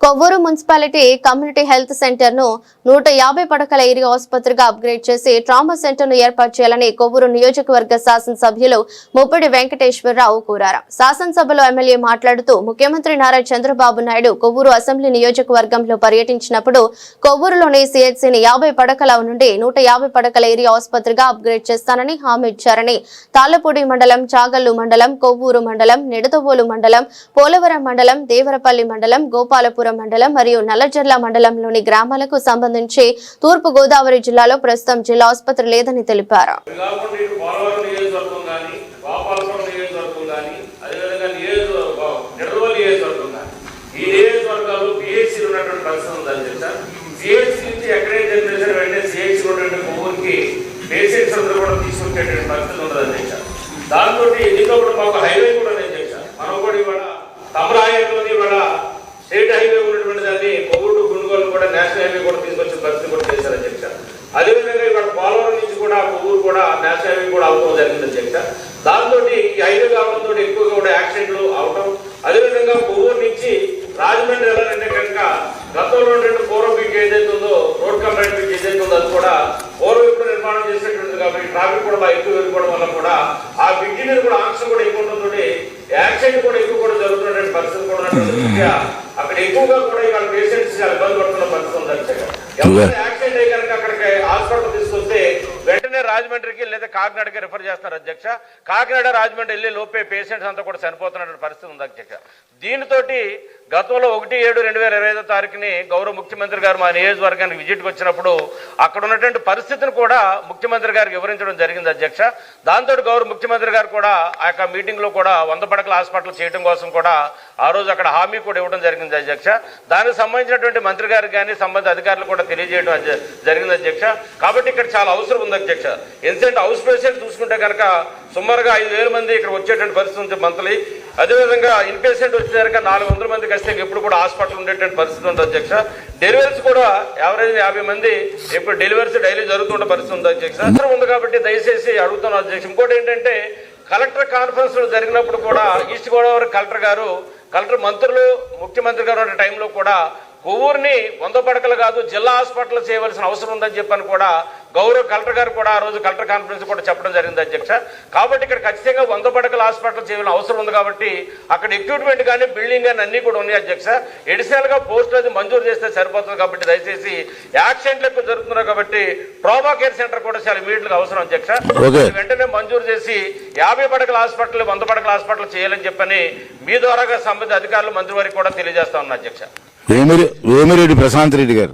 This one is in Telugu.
Kovvur municipality community health centre ను 150 పడకల ఏరియా ఆసుపత్రిగా అప్గ్రేడ్ చేసి ట్రామా సెంటర్ ను ఏర్పాటు చేయాలని కొవ్వూరు నియోజకవర్గ శాసనసభ్యులు ముప్పిడి వెంకటేశ్వరరావు కోరారు. శాసనసభలో ఎమ్మెల్యే మాట్లాడుతూ ముఖ్యమంత్రి నారా చంద్రబాబు నాయుడు కొవ్వూరు అసెంబ్లీ నియోజకవర్గంలో పర్యటించినప్పుడు కొవ్వూరులోని సిహెచ్సిని 50 పడకల నుండి 150 పడకల ఏరియా ఆసుపత్రిగా అప్గ్రేడ్ చేస్తానని హామీ ఇచ్చారని, తాళ్లపూడి మండలం, చాగల్లు మండలం, కొవ్వూరు మండలం, నిడదవోలు మండలం, పోలవరం మండలం, దేవరపల్లి మండలం, గోపాలపురం మండలం మరియు నల్లజర్ల మండలంలోని గ్రామాలకు సంబంధించి తూర్పు గోదావరి జిల్లాలో ప్రస్తుతం జిల్లా ఆసుపత్రి లేదని తెలిపారు. దాంతో మాకు హైవే కూడా నేను చేశాను. మనం కూడా ఇవాళ తమరాయంలోని ఇవాళ స్టేట్ హైవే ఉన్నటువంటి దాన్ని కొవ్వూరు గుండుగోలు కూడా నేషనల్ హైవే కూడా తీసుకొచ్చిన పరిస్థితి కూడా చేశారని చెప్పారు. అదేవిధంగా ఇవాళ పోలవరం నుంచి కూడా కొవ్వూరు కూడా నేషనల్ హైవే కూడా అవటం జరిగిందని చెప్పారు. దాంతో ఈ హైవే కావడంతో ఎక్కువగా కూడా యాక్సిడెంట్లు అవటం, అదేవిధంగా కొవ్వూరు నుంచి రాజమండ్రి వెళ్ళాలంటే కనుక గతంలో పూర్వ బ్రిడ్జ్ ఏదైతే ఉందో, రోడ్ కంప్లైంట్ బ్రిడ్జ్ ఏదైతే ఉందో అది కూడా పూర్వం ఇప్పుడు నిర్మాణం చేసినటువంటిది కాబట్టి ట్రాఫిక్ కూడా బాగా ఎక్కువ వెళ్ళిపోవడం వల్ల కూడా ఆ బ్రిడ్జి మీద కూడా ఆంక్ష కూడా ఎక్కువ ఉండడంతో యాక్సిడెంట్ కూడా ఎక్కువ కూడా జరుగుతున్నటువంటి పరిస్థితి కూడా ఉన్నటువంటి అక్కడ ఎక్కువగా కూడా ఇవాళ పేషెంట్స్ ఇబ్బంది పడుతున్న పరిస్థితి ఉంది. ఎవరైనా యాక్సిడెంట్ అయ్యి కనుక అక్కడికి హాస్పిటల్ తీసుకొస్తే వెంటనే రాజమండ్రికి లేదా కాకినాడకి రిఫర్ చేస్తున్నారు అధ్యక్ష. కాకినాడ రాజమండ్రి వెళ్ళి లోపే పేషెంట్స్ అంతా కూడా చనిపోతున్నటువంటి పరిస్థితి ఉంది అధ్యక్ష. దీనితోటి గతంలో 1/7/2025 గౌరవ ముఖ్యమంత్రి గారు మా నియోజకవర్గానికి విజిట్కి వచ్చినప్పుడు అక్కడ ఉన్నటువంటి పరిస్థితిని కూడా ముఖ్యమంత్రి గారికి వివరించడం జరిగింది అధ్యక్ష. దాంతో గౌరవ ముఖ్యమంత్రి గారు కూడా ఆ యొక్క మీటింగ్ లో కూడా 100 పడకల హాస్పిటల్ చేయడం కోసం కూడా ఆ రోజు అక్కడ హామీ కూడా ఇవ్వడం జరిగింది అధ్యక్ష. దానికి సంబంధించినటువంటి మంత్రి గారికి కానీ సంబంధిత అధికారులు కూడా తెలియజేయడం జరిగింది అధ్యక్ష. కాబట్టి ఇక్కడ చాలా అవసరం ఉంది అధ్యక్ష. ఎందుకంటే హౌస్ పేషెంట్ చూసుకుంటే కనుక సుమారుగా 5,000 మంది ఇక్కడ వచ్చేటువంటి పరిస్థితి ఉంది మంత్లీ. అదేవిధంగా ఇన్ పేషెంట్ వచ్చేసరికి 400 మంది కస్తే ఎప్పుడు కూడా హాస్పిటల్ ఉండేటువంటి పరిస్థితి ఉంది అధ్యక్ష. డెలివరీస్ కూడా యావరేజ్ 50 మంది ఇప్పుడు డెలివరీస్ డైలీ జరుగుతున్న పరిస్థితి ఉంది అధ్యక్ష. అవసరం ఉంది కాబట్టి దయచేసి అడుగుతున్నాను అధ్యక్ష. ఇంకోటి ఏంటంటే కలెక్టర్ కాన్ఫరెన్స్ జరిగినప్పుడు కూడా ఈస్ట్ గోదావరి కలెక్టర్ మంత్రులు ముఖ్యమంత్రి గారు ఉన్న టైంలో కూడా కొవ్వూరుని 100 పడకలు కాదు జిల్లా హాస్పిటల్ చేయవలసిన అవసరం ఉందని చెప్పని కూడా గౌరవ కలెక్టర్ గారు కూడా ఆ రోజు కలెక్టర్ కాన్ఫరెన్స్ కూడా చెప్పడం జరిగింది అధ్యక్ష. కాబట్టి ఇక్కడ ఖచ్చితంగా 100 పడకల హాస్పిటల్ చేయాలని అవసరం ఉంది కాబట్టి అక్కడ ఎక్విప్మెంట్ కానీ బిల్డింగ్ కానీ అన్ని కూడా ఉన్నాయి అధ్యక్ష. ఎడిషనల్ గా పోస్ట్ అది మంజూరు చేస్తే సరిపోతుంది కాబట్టి దయచేసి యాక్సిడెంట్లు ఎక్కువ జరుగుతున్నాయి కాబట్టి ట్రామా కేర్ సెంటర్ కూడా చాలా ఇమీడియట్ గా అవసరం అధ్యక్ష. వెంటనే మంజూరు చేసి 50 పడకల హాస్పిటల్ 100 పడకల హాస్పిటల్ చేయాలని చెప్పని మీ ద్వారా సంబంధిత అధికారులు మంత్రి వారికి కూడా తెలియజేస్తా ఉన్నా అధ్యక్ష. వేమిరెడ్డి ప్రశాంత్ రెడ్డి గారు.